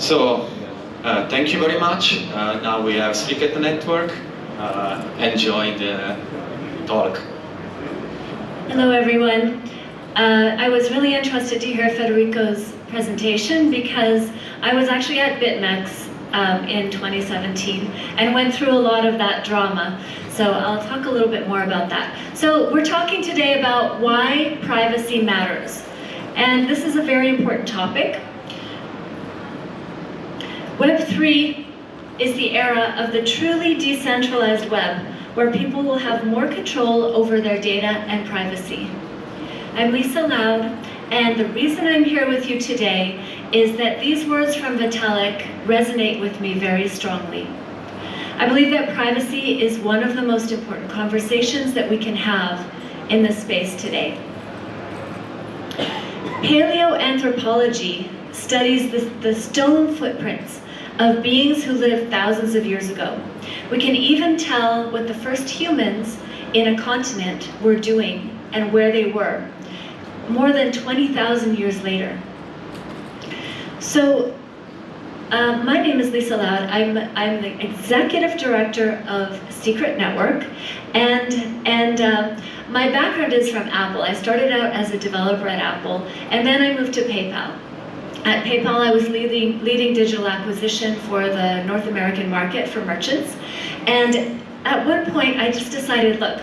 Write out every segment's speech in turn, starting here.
So, thank you very much. Now we have scrt.network. Enjoy the talk. Hello, everyone. I was really interested to hear Federico's presentation because I was actually at BitMEX in 2017 and went through a lot of that drama. So I'll talk a little bit more about that. So we're talking today about why privacy matters. And this is a very important topic. Web3 is the era of the truly decentralized web, where people will have more control over their data and privacy. I'm Lisa Loud, and the reason I'm here with you today is that these words from Vitalik resonate with me very strongly. I believe that privacy is one of the most important conversations that we can have in this space today. Paleoanthropology studies the stone footprints of beings who lived thousands of years ago. We can even tell what the first humans in a continent were doing and where they were, more than 20,000 years later. So, my name is Lisa Loud. I'm the executive director of scrt.network, and my background is from Apple. I started out as a developer at Apple, and then I moved to PayPal. At PayPal, I was leading digital acquisition for the North American market for merchants. And at one point, I just decided, look,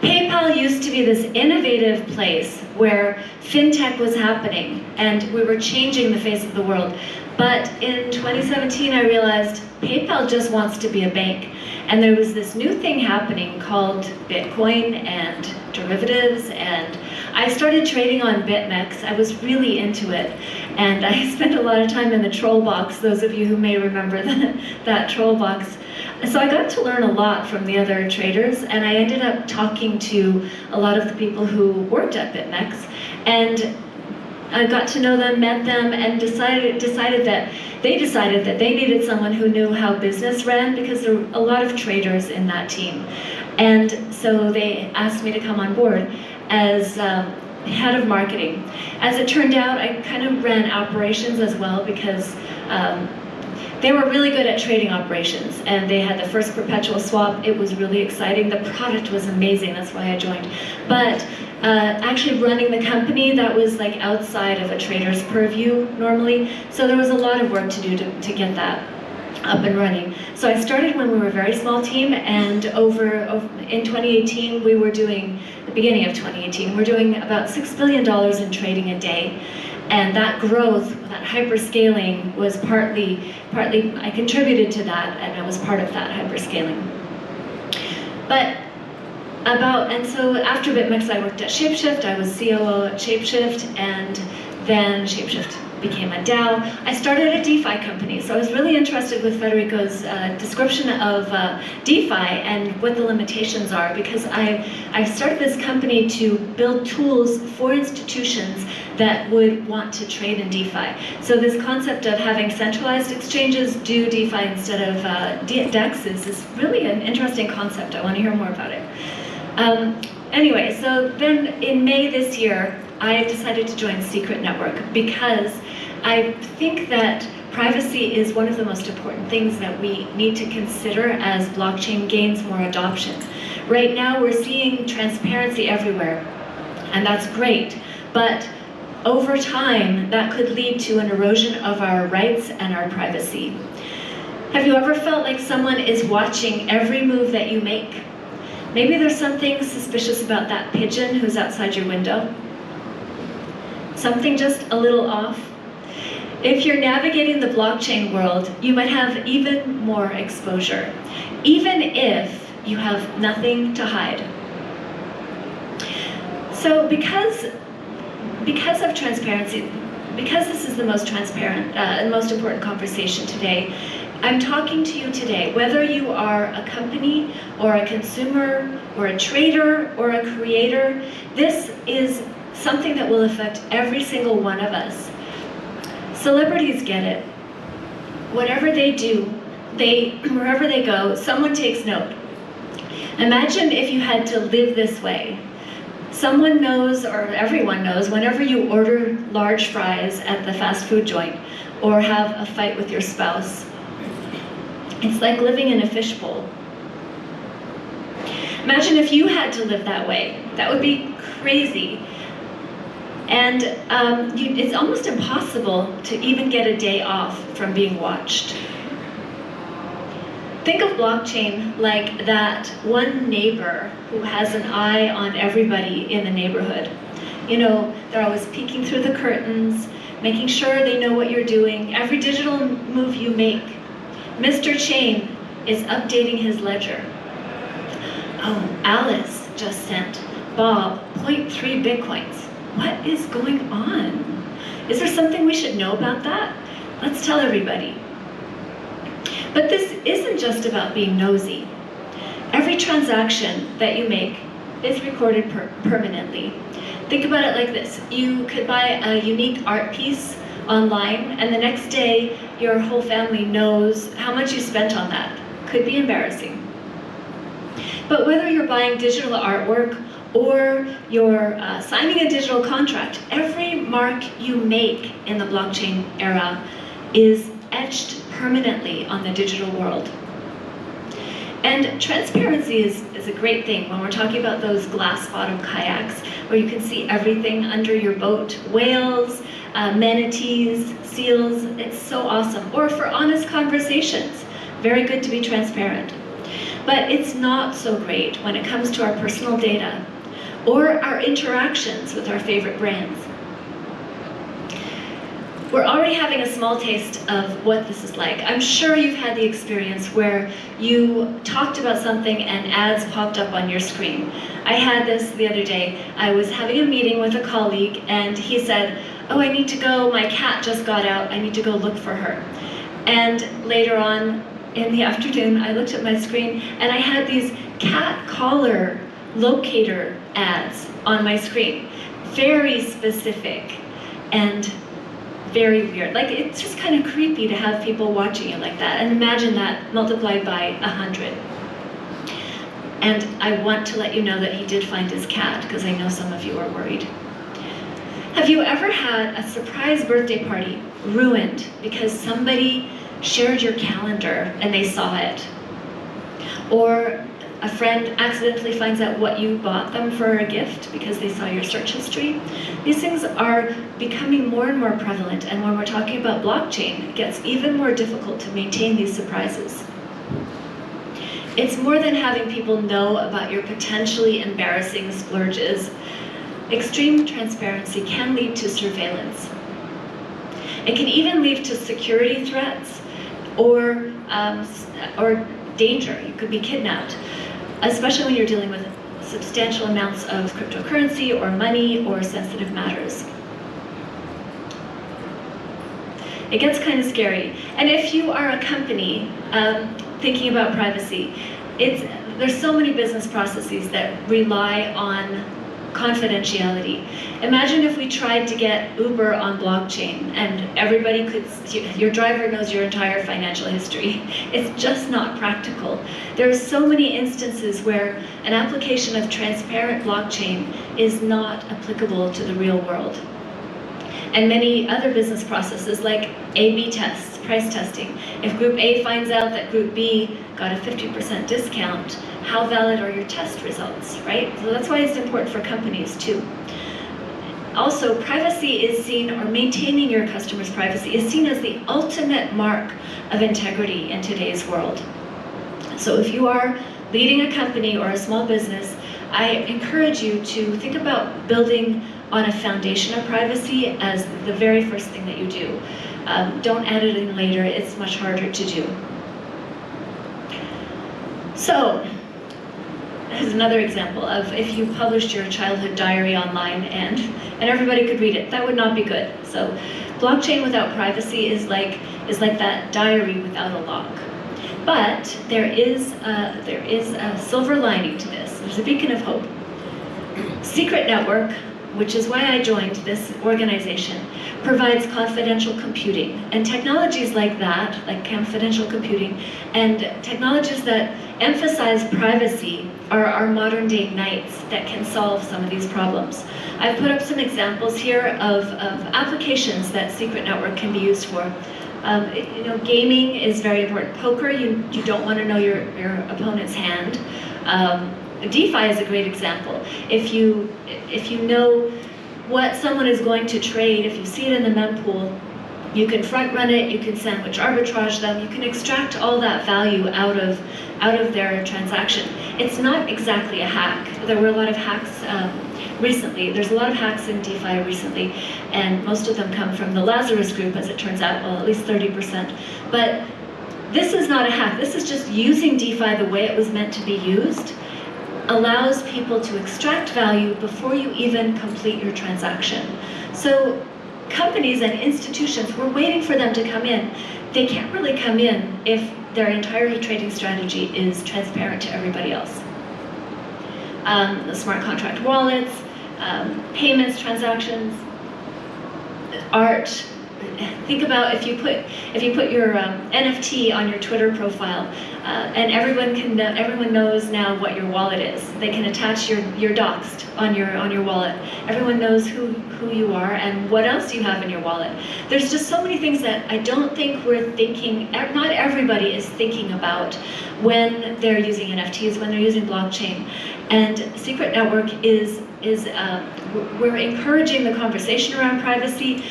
PayPal used to be this innovative place where fintech was happening, and we were changing the face of the world. But in 2017, I realized PayPal just wants to be a bank. And there was this new thing happening called Bitcoin and derivatives, and I started trading on BitMEX. I was really into it, and I spent a lot of time in the troll box, those of you who may remember that troll box. So I got to learn a lot from the other traders, and I ended up talking to a lot of the people who worked at BitMEX, and I got to know them, met them, and decided that they needed someone who knew how business ran, because there were a lot of traders in that team. And so they asked me to come on board as head of marketing. As it turned out, I kind of ran operations as well, because they were really good at trading operations, and they had the first perpetual swap. It was really exciting. The product was amazing. That's why I joined. But actually running the company, that was like outside of a trader's purview normally. So there was a lot of work to do to get that up and running. So I started when we were a very small team, and in 2018, we were doing, the beginning of 2018, we're doing about $6 billion in trading a day. And that growth, that hyperscaling, was partly I contributed to that, and I was part of that hyperscaling. And so after BitMEX, I worked at Shapeshift. I was COO at Shapeshift, and then Shapeshift became a DAO. I started a DeFi company, so I was really interested with Federico's description of DeFi and what the limitations are, because I started this company to build tools for institutions that would want to trade in DeFi. So this concept of having centralized exchanges do DeFi instead of DEXs is really an interesting concept. I want to hear more about it. Anyway, so then in May this year, I decided to join scrt.network because I think that privacy is one of the most important things that we need to consider as blockchain gains more adoption. Right now, we're seeing transparency everywhere, and that's great, but over time, that could lead to an erosion of our rights and our privacy. Have you ever felt like someone is watching every move that you make? Maybe there's something suspicious about that pigeon who's outside your window. Something just a little off. If you're navigating the blockchain world, you might have even more exposure, even if you have nothing to hide. So because of transparency, because this is the most transparent and most important conversation today, I'm talking to you today, whether you are a company or a consumer or a trader or a creator, this is something that will affect every single one of us. Celebrities get it. Whatever they do, wherever they go, someone takes note. Imagine if you had to live this way. Someone knows, or everyone knows, whenever you order large fries at the fast food joint or have a fight with your spouse, it's like living in a fishbowl. Imagine if you had to live that way. That would be crazy. And it's almost impossible to even get a day off from being watched. Think of blockchain like that one neighbor who has an eye on everybody in the neighborhood. You know, they're always peeking through the curtains, making sure they know what you're doing, every digital move you make. Mr. Chain is updating his ledger. Oh, Alice just sent Bob 0.3 Bitcoins. What is going on? Is there something we should know about that? Let's tell everybody. But this isn't just about being nosy. Every transaction that you make is recorded permanently. Think about it like this. You could buy a unique art piece online, and the next day your whole family knows how much you spent on that. Could be embarrassing. But whether you're buying digital artwork or you're signing a digital contract, every mark you make in the blockchain era is etched permanently on the digital world. And transparency is a great thing when we're talking about those glass-bottom kayaks where you can see everything under your boat. Whales, manatees, seals, it's so awesome. Or for honest conversations, very good to be transparent. But it's not so great when it comes to our personal data or our interactions with our favorite brands. We're already having a small taste of what this is like. I'm sure you've had the experience where you talked about something and ads popped up on your screen. I had this the other day. I was having a meeting with a colleague and he said, oh, I need to go, my cat just got out, I need to go look for her. And later on in the afternoon, I looked at my screen and I had these cat collar locator ads on my screen. Very specific and very weird. Like, it's just kind of creepy to have people watching you like that. And imagine that multiplied by 100. And I want to let you know that he did find his cat, because I know some of you are worried. Have you ever had a surprise birthday party ruined because somebody shared your calendar and they saw it? Or a friend accidentally finds out what you bought them for a gift because they saw your search history? These things are becoming more and more prevalent, and when we're talking about blockchain, it gets even more difficult to maintain these surprises. It's more than having people know about your potentially embarrassing splurges. Extreme transparency can lead to surveillance. It can even lead to security threats or danger. You could be kidnapped, especially when you're dealing with substantial amounts of cryptocurrency or money or sensitive matters. It gets kind of scary. And if you are a company thinking about privacy, there's so many business processes that rely on confidentiality. Imagine if we tried to get Uber on blockchain and everybody could, your driver knows your entire financial history. It's just not practical. There are so many instances where an application of transparent blockchain is not applicable to the real world. And many other business processes like A/B tests, price testing. If Group A finds out that Group B got a 50% discount, how valid are your test results, right? So that's why it's important for companies too. Also, privacy is seen, or maintaining your customers' privacy is seen as the ultimate mark of integrity in today's world. So if you are leading a company or a small business, I encourage you to think about building on a foundation of privacy as the very first thing that you do. Don't add it in later, it's much harder to do. So, here's another example of if you published your childhood diary online and everybody could read it. That would not be good. So, blockchain without privacy is like that diary without a lock. But there is a silver lining to this. There's a beacon of hope. scrt.network, which is why I joined this organization, provides confidential computing. And technologies like that, like confidential computing, and technologies that emphasize privacy are modern day knights that can solve some of these problems. I've put up some examples here of applications that Secret Network can be used for. Gaming is very important. Poker, you don't want to know your opponent's hand. DeFi is a great example. If you know what someone is going to trade, if you see it in the mempool, you can front run it, you can sandwich arbitrage them, you can extract all that value out of their transaction. It's not exactly a hack. There were a lot of hacks recently. There's a lot of hacks in DeFi recently, and most of them come from the Lazarus group, as it turns out, well, at least 30%. But this is not a hack. This is just using DeFi the way it was meant to be used, allows people to extract value before you even complete your transaction. So companies and institutions, we're waiting for them to come in. They can't really come in if their entire trading strategy is transparent to everybody else. The smart contract wallets, payments, transactions, art. Think about if you put your NFT on your Twitter profile, and everyone knows now what your wallet is. They can attach your doxed on your wallet. Everyone knows who you are and what else you have in your wallet. There's just so many things that I don't think we're thinking. Not everybody is thinking about when they're using NFTs, when they're using blockchain. And Secret Network we're encouraging the conversation around privacy,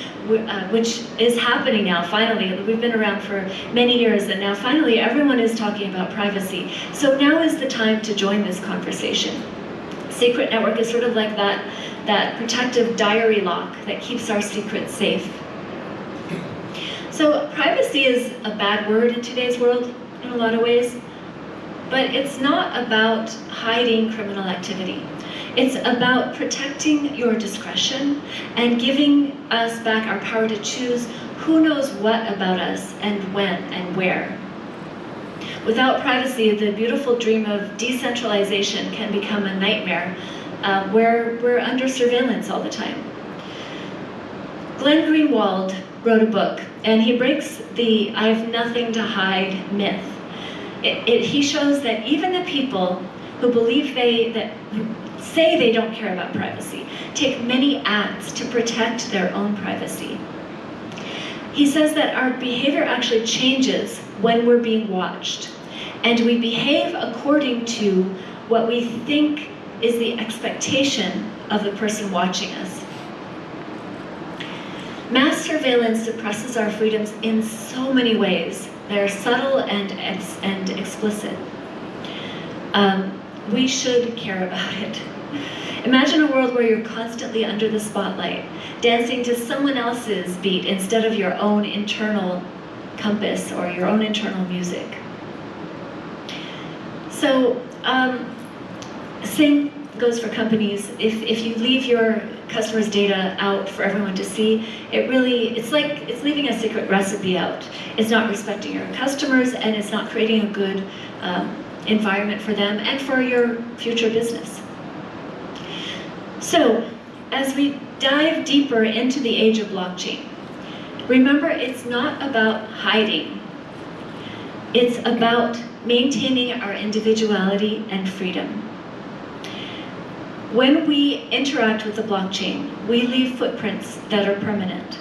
which is happening now, finally. We've been around for many years, and now finally everyone is talking about privacy. So now is the time to join this conversation. Secret Network is sort of like that protective diary lock that keeps our secrets safe. So privacy is a bad word in today's world in a lot of ways, but it's not about hiding criminal activity. It's about protecting your discretion and giving us back our power to choose who knows what about us and when and where. Without privacy, the beautiful dream of decentralization can become a nightmare where we're under surveillance all the time. Glenn Greenwald wrote a book, and he breaks the "I've nothing to hide" myth. He shows that even the people who believe who say they don't care about privacy take many acts to protect their own privacy. He says that our behavior actually changes when we're being watched, and we behave according to what we think is the expectation of the person watching us. Mass surveillance suppresses our freedoms in so many ways. They're subtle and explicit. We should care about it. Imagine a world where you're constantly under the spotlight, dancing to someone else's beat instead of your own internal compass or your own internal music. So, same goes for companies. If you leave your customers' data out for everyone to see, it's like leaving a secret recipe out. It's not respecting your customers, and it's not creating a good environment for them and for your future business. So, as we dive deeper into the age of blockchain, remember it's not about hiding. It's about maintaining our individuality and freedom. When we interact with the blockchain, we leave footprints that are permanent.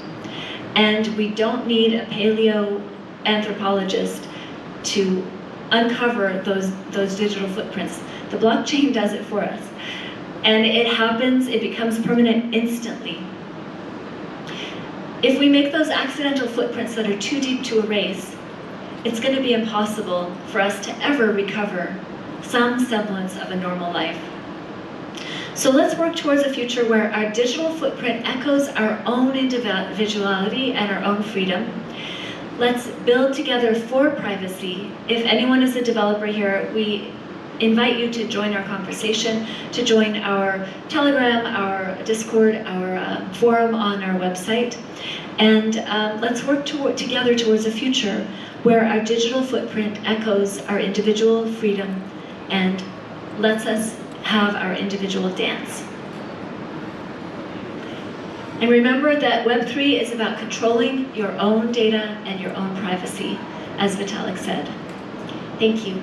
And we don't need a paleoanthropologist to uncover those digital footprints. The blockchain does it for us. And it becomes permanent instantly. If we make those accidental footprints that are too deep to erase, it's going to be impossible for us to ever recover some semblance of a normal life. So let's work towards a future where our digital footprint echoes our own individuality and our own freedom. Let's build together for privacy. If anyone is a developer here, we invite you to join our conversation, to join our Telegram, our Discord, our forum on our website. And let's work together towards a future where our digital footprint echoes our individual freedom and lets us have our individual dance. And remember that Web3 is about controlling your own data and your own privacy, as Vitalik said. Thank you.